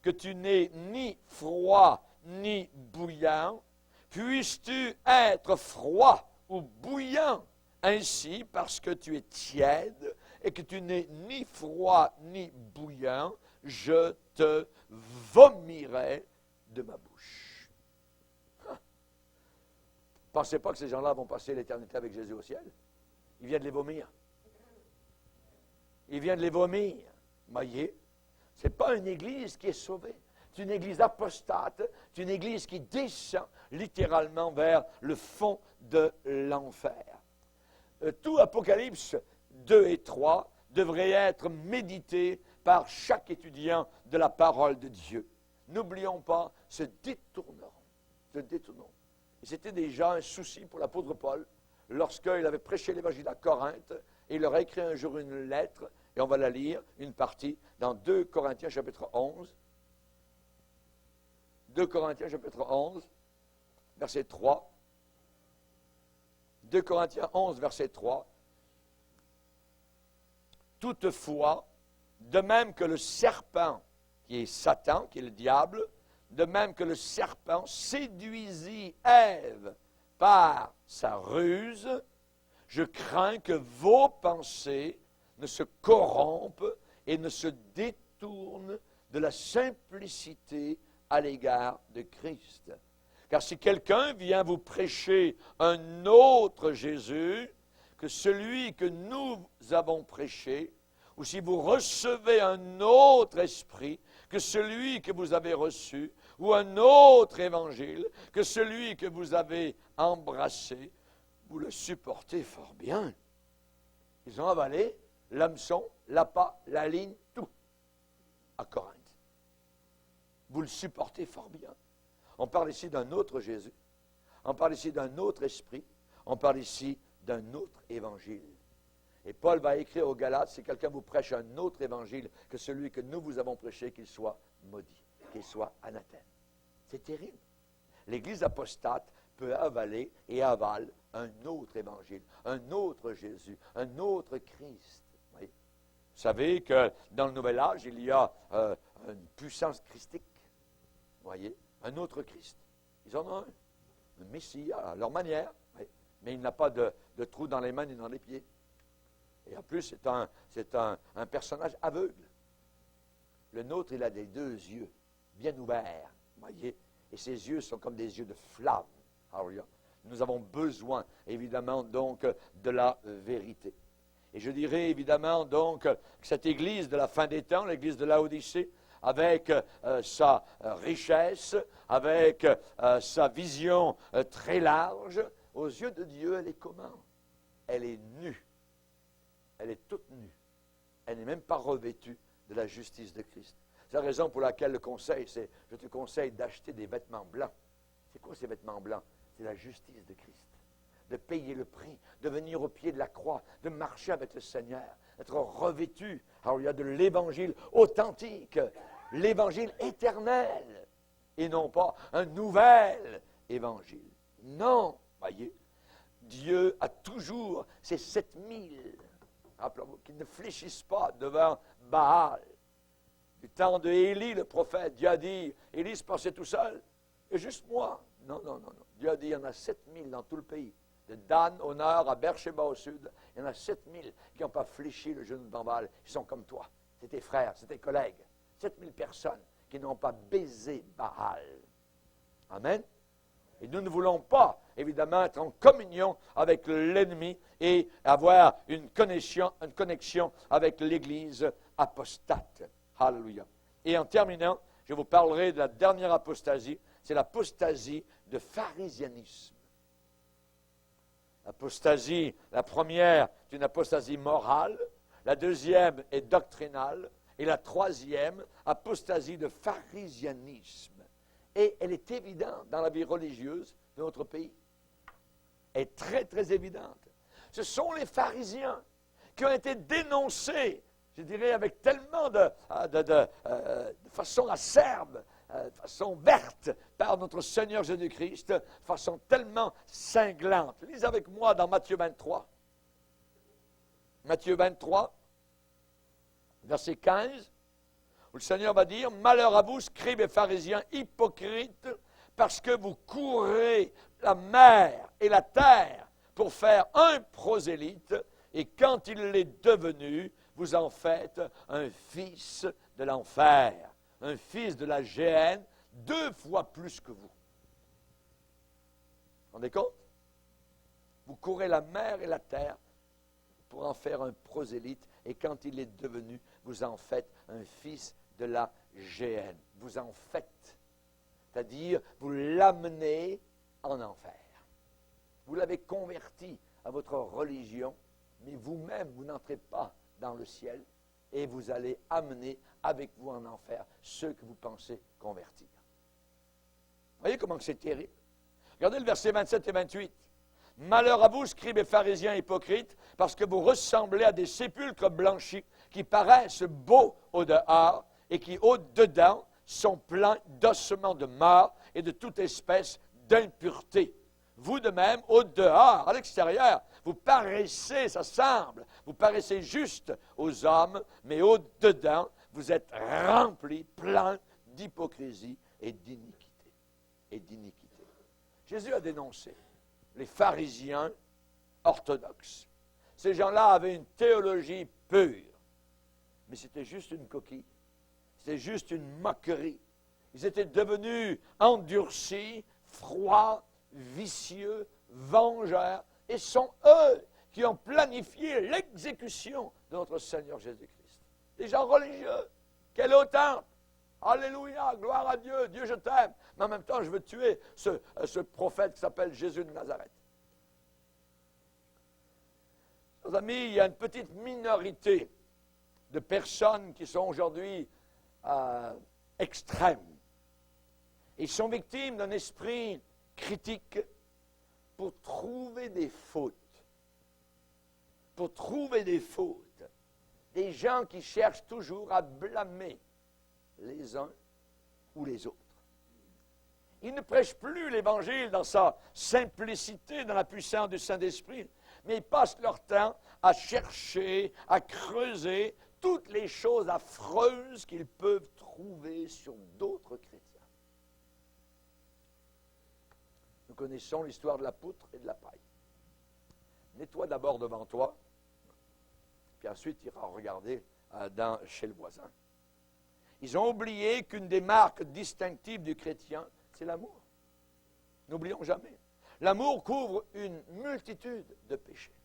que tu n'es ni froid ni bouillant. Puisses-tu être froid ou bouillant ainsi parce que tu es tiède et que tu n'es ni froid ni bouillant, je te vomirai de ma bouche. Ne pensez pas que ces gens-là vont passer l'éternité avec Jésus au ciel. Il vient de les vomir. Il vient de les vomir. Voyez, ce n'est pas une église qui est sauvée. C'est une église apostate. C'est une église qui descend littéralement vers le fond de l'enfer. Tout Apocalypse 2 et 3 devrait être médité par chaque étudiant de la parole de Dieu. N'oublions pas, se détourneront. Et c'était déjà un souci pour l'apôtre Paul lorsqu'il avait prêché l'évangile à Corinthe et il leur a écrit un jour une lettre, et on va la lire, une partie, dans 2 Corinthiens chapitre 11. 2 Corinthiens chapitre 11, verset 3. 2 Corinthiens 11, verset 3. Toutefois, de même que le serpent, qui est Satan, qui est le diable, de même que le serpent séduisit Ève par sa ruse, je crains que vos pensées ne se corrompent et ne se détournent de la simplicité à l'égard de Christ. Car si quelqu'un vient vous prêcher un autre Jésus que celui que nous avons prêché, ou si vous recevez un autre esprit que celui que vous avez reçu, ou un autre évangile que celui que vous avez embrassé, vous le supportez fort bien. Ils ont avalé l'hameçon, l'appât, la ligne, tout, à Corinthe. Vous le supportez fort bien. On parle ici d'un autre Jésus. On parle ici d'un autre esprit. On parle ici d'un autre évangile. Et Paul va écrire aux Galates, si quelqu'un vous prêche un autre évangile que celui que nous vous avons prêché, qu'il soit maudit, qu'il soit anathème. C'est terrible. L'Église apostate peut avaler et avale un autre évangile, un autre Jésus, un autre Christ. Oui. Vous savez que dans le Nouvel Âge, il y a une puissance christique. Vous voyez, un autre Christ. Ils en ont un Messie à leur manière, oui. Mais il n'a pas de trou dans les mains ni dans les pieds. Et en plus, c'est un personnage aveugle. Le nôtre, il a des deux yeux bien ouverts, vous voyez, et ses yeux sont comme des yeux de flamme. Alléluia. Nous avons besoin, évidemment, donc, de la vérité. Et je dirais, évidemment, donc, que cette Église de la fin des temps, l'Église de Laodicée, avec sa richesse, avec sa vision très large, aux yeux de Dieu, elle est comment? Elle est nue. Elle est toute nue. Elle n'est même pas revêtue de la justice de Christ. C'est la raison pour laquelle le conseil, c'est, je te conseille d'acheter des vêtements blancs. C'est quoi ces vêtements blancs? C'est la justice de Christ. De payer le prix, de venir au pied de la croix, de marcher avec le Seigneur, d'être revêtu, alors il y a de l'évangile authentique, l'évangile éternel, et non pas un nouvel évangile. Non, voyez, Dieu a toujours ces 7000, rappelez-vous, qui ne fléchissent pas devant Baal. Du temps de Élie, le prophète, Dieu a dit, Élie se passait tout seul, et juste moi. Non. Dieu a dit, il y en a 7000 dans tout le pays. De Dan au nord à Beersheba au sud, il y en a 7000 qui n'ont pas fléchi le genou devant Baal. Ils sont comme toi. C'est tes frères, c'est tes collègues. 7000 personnes qui n'ont pas baisé Baal. Amen. Et nous ne voulons pas, évidemment, être en communion avec l'ennemi et avoir une connexion avec l'Église apostate. Alléluia. Et en terminant, je vous parlerai de la dernière apostasie. C'est l'apostasie de pharisianisme. L'apostasie, la première, c'est une apostasie morale. La deuxième est doctrinale. Et la troisième, apostasie de pharisianisme. Et elle est évidente dans la vie religieuse de notre pays. Elle est très, très évidente. Ce sont les pharisiens qui ont été dénoncés, je dirais, avec tellement de façon acerbe, de façon verte par notre Seigneur Jésus-Christ, de façon tellement cinglante. Lisez avec moi dans Matthieu 23. Matthieu 23, verset 15, où le Seigneur va dire, « Malheur à vous, scribes et pharisiens hypocrites, parce que vous courez la mer et la terre pour faire un prosélyte, et quand il l'est devenu, vous en faites un fils de l'enfer, un fils de la géhenne, 2 fois plus que vous. » Vous vous rendez compte? Vous courez la mer et la terre pour en faire un prosélyte, et quand il est devenu, vous en faites un fils de la géhenne. Vous en faites, c'est-à-dire vous l'amenez en enfer. Vous l'avez converti à votre religion, mais vous-même, vous n'entrez pas dans le ciel, et vous allez amener avec vous en enfer ceux que vous pensez convertir. Vous voyez comment c'est terrible? Regardez le verset 27 et 28. « Malheur à vous, scribes et pharisiens hypocrites, parce que vous ressemblez à des sépulcres blanchis qui paraissent beaux au dehors et qui, au dedans, sont pleins d'ossements de mort et de toute espèce d'impureté. Vous de même, au dehors, à l'extérieur, vous paraissez, ça semble, vous paraissez juste aux hommes, mais au dedans, vous êtes remplis, pleins d'hypocrisie et d'iniquité. Jésus a dénoncé les pharisiens orthodoxes. Ces gens-là avaient une théologie pure, mais c'était juste une coquille. C'était juste une moquerie. Ils étaient devenus endurcis, froids, vicieux, vengeurs, et sont eux qui ont planifié l'exécution de notre Seigneur Jésus-Christ. Des gens religieux, quel autant! Alléluia, gloire à Dieu, Dieu je t'aime, mais en même temps je veux tuer ce prophète qui s'appelle Jésus de Nazareth. Chers amis, il y a une petite minorité de personnes qui sont aujourd'hui extrêmes. Ils sont victimes d'un esprit critique pour trouver des fautes. Pour trouver des fautes. Des gens qui cherchent toujours à blâmer les uns ou les autres. Ils ne prêchent plus l'Évangile dans sa simplicité, dans la puissance du Saint-Esprit, mais ils passent leur temps à chercher, à creuser toutes les choses affreuses qu'ils peuvent trouver sur d'autres chrétiens. Nous connaissons l'histoire de la poutre et de la paille. Nettoie d'abord devant toi, puis ensuite tu iras regarder chez le voisin. Ils ont oublié qu'une des marques distinctives du chrétien, c'est l'amour. N'oublions jamais. L'amour couvre une multitude de péchés.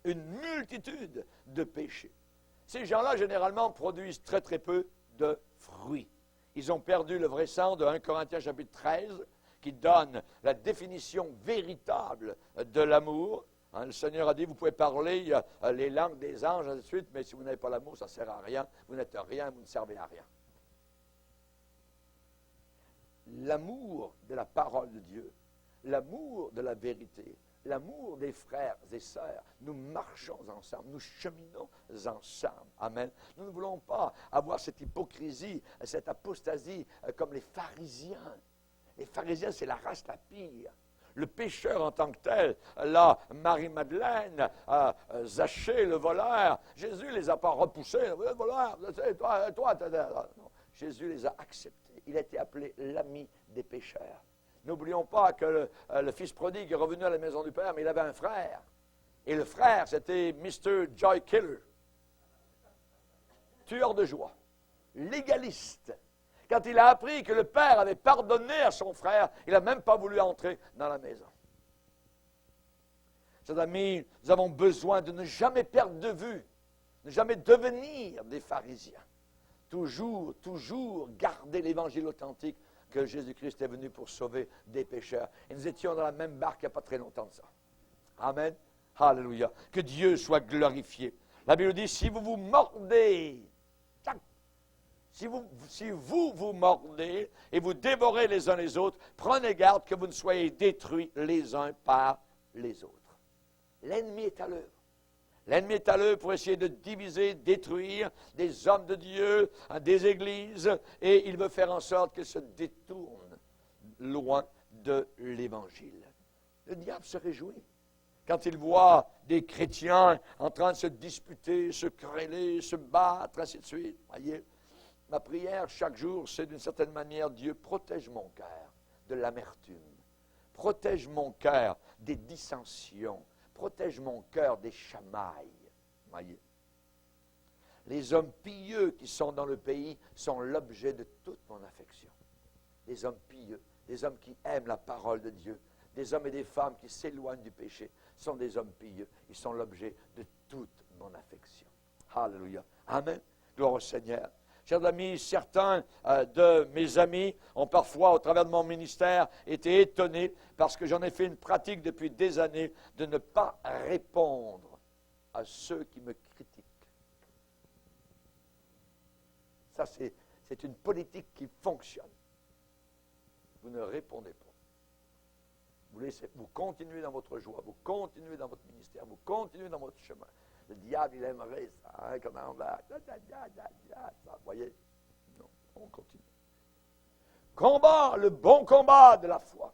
Une multitude de péchés. Ces gens-là, généralement, produisent très, très peu de fruits. Ils ont perdu le vrai sens de 1 Corinthiens chapitre 13, qui donne la définition véritable de l'amour. Le Seigneur a dit, vous pouvez parler les langues des anges, ainsi de suite, mais si vous n'avez pas l'amour, ça ne sert à rien. Vous n'êtes rien, vous ne servez à rien. L'amour de la parole de Dieu, l'amour de la vérité, l'amour des frères et sœurs, nous marchons ensemble, nous cheminons ensemble. Amen. Nous ne voulons pas avoir cette hypocrisie, cette apostasie comme les pharisiens. Les pharisiens, c'est la race la pire. Le pécheur en tant que tel, là, Marie-Madeleine, Zachée, le voleur, Jésus ne les a pas repoussés. Le voleur, toi, non. Jésus les a acceptés. Il a été appelé l'ami des pécheurs. N'oublions pas que le fils prodigue est revenu à la maison du Père, mais il avait un frère. Et le frère, c'était Mr. Joy Killer. Tueur de joie. Légaliste. Quand il a appris que le père avait pardonné à son frère, il n'a même pas voulu entrer dans la maison. Chers amis, nous avons besoin de ne jamais perdre de vue, ne jamais devenir des pharisiens. Toujours garder l'évangile authentique que Jésus-Christ est venu pour sauver des pécheurs. Et nous étions dans la même barque il n'y a pas très longtemps de ça. Amen. Alléluia. Que Dieu soit glorifié. La Bible dit, si vous vous mordez, si vous vous mordez et vous dévorez les uns les autres, prenez garde que vous ne soyez détruits les uns par les autres. L'ennemi est à l'œuvre. L'ennemi est à l'œuvre pour essayer de diviser, détruire des hommes de Dieu, des églises, et il veut faire en sorte qu'ils se détournent loin de l'Évangile. Le diable se réjouit quand il voit des chrétiens en train de se disputer, se quereller, se battre, ainsi de suite. Voyez, ma prière chaque jour, c'est d'une certaine manière, Dieu protège mon cœur de l'amertume, protège mon cœur des dissensions, protège mon cœur des chamailles. Voyez. Les hommes pieux qui sont dans le pays sont l'objet de toute mon affection. Des hommes pieux, des hommes qui aiment la parole de Dieu, des hommes et des femmes qui s'éloignent du péché, sont des hommes pieux. Ils sont l'objet de toute mon affection. Alléluia. Amen. Gloire au Seigneur. Chers amis, certains de mes amis ont parfois, au travers de mon ministère, été étonnés parce que j'en ai fait une pratique depuis des années de ne pas répondre à ceux qui me critiquent. Ça, c'est une politique qui fonctionne. Vous ne répondez pas. Vous continuez dans votre joie, vous continuez dans votre ministère, vous continuez dans votre chemin. Le diable, il aimerait ça, hein, comme on va. Vous voyez? Non, on continue. Combat, le bon combat de la foi.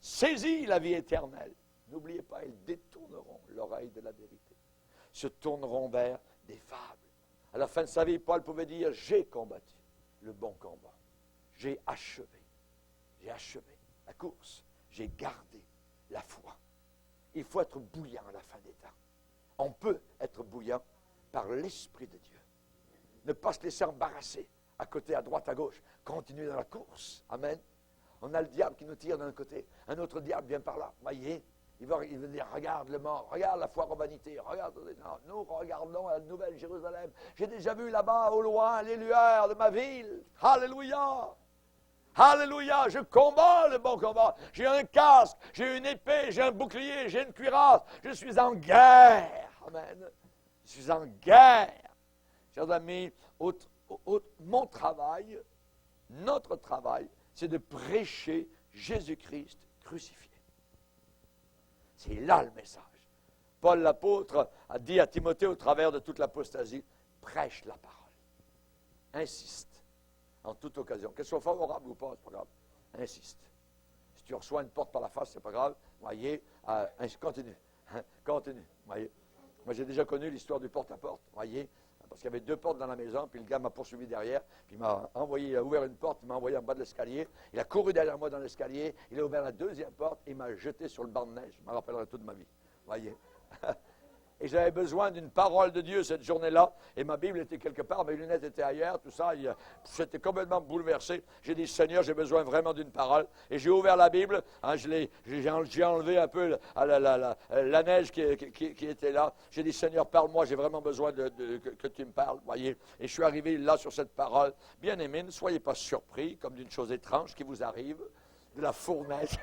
Saisis la vie éternelle. N'oubliez pas, ils détourneront l'oreille de la vérité. Se tourneront vers des fables. À la fin de sa vie, Paul pouvait dire, j'ai combattu le bon combat. J'ai achevé la course. J'ai gardé la foi. Il faut être bouillant à la fin des temps. On peut être bouillant par l'Esprit de Dieu. Ne pas se laisser embarrasser à côté, à droite, à gauche. Continuer dans la course. Amen. On a le diable qui nous tire d'un côté. Un autre diable vient par là. Voyez, il va dire, regarde le mort, regarde la foire aux vanités, regarde. Non, nous regardons la nouvelle Jérusalem. J'ai déjà vu là-bas, au loin, les lueurs de ma ville. Alléluia. Alléluia, je combats le bon combat. J'ai un casque, j'ai une épée, j'ai un bouclier, j'ai une cuirasse. Je suis en guerre. Amen. Je suis en guerre. Chers amis, mon travail, notre travail, c'est de prêcher Jésus-Christ crucifié. C'est là le message. Paul l'apôtre a dit à Timothée au travers de toute l'apostasie, prêche la parole. Insiste. En toute occasion. Qu'elle soit favorable ou pas, c'est pas grave. Insiste. Si tu reçois une porte par la face, c'est pas grave. Voyez, continue. Continue. Voyez. Moi, j'ai déjà connu l'histoire du porte-à-porte. Voyez. Parce qu'il y avait 2 portes dans la maison, puis le gars m'a poursuivi derrière, puis il m'a envoyé, il a ouvert une porte, il m'a envoyé en bas de l'escalier, il a couru derrière moi dans l'escalier, il a ouvert la 2e porte, et il m'a jeté sur le banc de neige. Je m'en rappellerai toute ma vie. Voyez. Et j'avais besoin d'une parole de Dieu cette journée-là. Et ma Bible était quelque part, mes lunettes étaient ailleurs, tout ça. J'étais complètement bouleversé. J'ai dit, Seigneur, j'ai besoin vraiment d'une parole. Et j'ai ouvert la Bible. Hein, j'ai enlevé un peu la neige qui était là. J'ai dit, Seigneur, parle-moi, j'ai vraiment besoin que tu me parles. Voyez. Et je suis arrivé là sur cette parole. Bien-aimés, ne soyez pas surpris comme d'une chose étrange qui vous arrive, de la fournaise.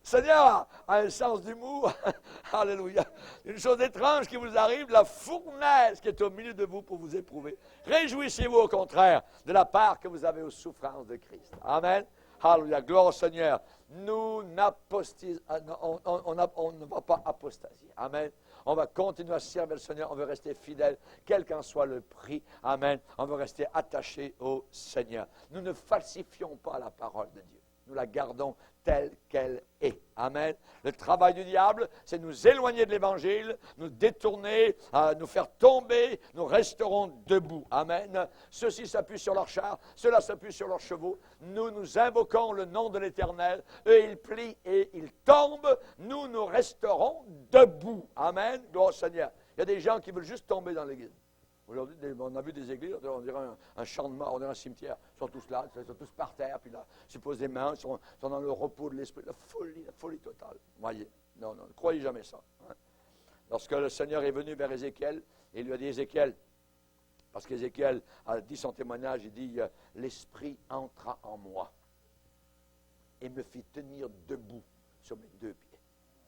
Seigneur a un sens d'humour. Alléluia. Une chose étrange qui vous arrive, la fournaise qui est au milieu de vous pour vous éprouver. Réjouissez-vous au contraire de la part que vous avez aux souffrances de Christ. Amen. Alléluia. Gloire au Seigneur. Nous on ne va pas apostasier. Amen. On va continuer à servir le Seigneur. On veut rester fidèle, quel qu'en soit le prix. Amen. On veut rester attaché au Seigneur. Nous ne falsifions pas la parole de Dieu. Nous la gardons telle qu'elle est. Amen. Le travail du diable, c'est nous éloigner de l'Évangile, nous détourner, nous faire tomber, nous resterons debout. Amen. Ceux-ci s'appuient sur leurs chars, ceux-là s'appuient sur leurs chevaux. Nous invoquons le nom de l'Éternel. Eux, ils plient et ils tombent. Nous resterons debout. Amen. Gloire au Seigneur. Il y a des gens qui veulent juste tomber dans l'église. Aujourd'hui, on a vu des églises, on dirait un champ de mort, on dirait un cimetière. Ils sont tous là, ils sont tous par terre, puis là, supposément, ils sont dans le repos de l'esprit. La folie totale. Voyez, non, ne croyez jamais ça. Hein. Lorsque le Seigneur est venu vers Ézéchiel, il lui a dit, Ézéchiel, parce qu'Ézéchiel a dit son témoignage, il dit, l'Esprit entra en moi et me fit tenir debout sur mes 2 pieds.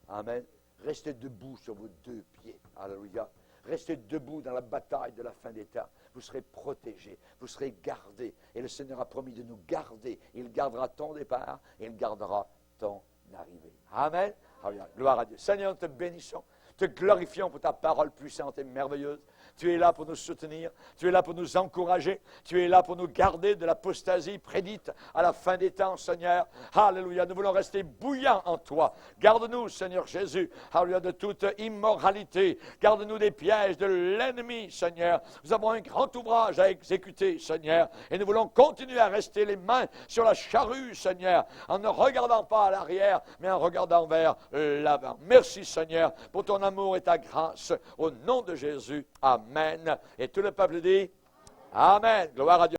Amen. Restez debout sur vos 2 pieds. Alléluia. Restez debout dans la bataille de la fin des temps. Vous serez protégés, vous serez gardés. Et le Seigneur a promis de nous garder. Il gardera ton départ et il gardera ton arrivée. Amen. Alléluia. Gloire à Dieu. Seigneur, nous te bénissons, te glorifions pour ta parole puissante et merveilleuse. Tu es là pour nous soutenir, tu es là pour nous encourager, tu es là pour nous garder de l'apostasie prédite à la fin des temps, Seigneur. Alléluia, nous voulons rester bouillants en toi. Garde-nous, Seigneur Jésus, alléluia, de toute immoralité. Garde-nous des pièges de l'ennemi, Seigneur. Nous avons un grand ouvrage à exécuter, Seigneur, et nous voulons continuer à rester les mains sur la charrue, Seigneur, en ne regardant pas à l'arrière, mais en regardant vers l'avant. Merci, Seigneur, pour ton amour et ta grâce. Au nom de Jésus, Amen. Et tout le peuple dit Amen. Gloire à Dieu.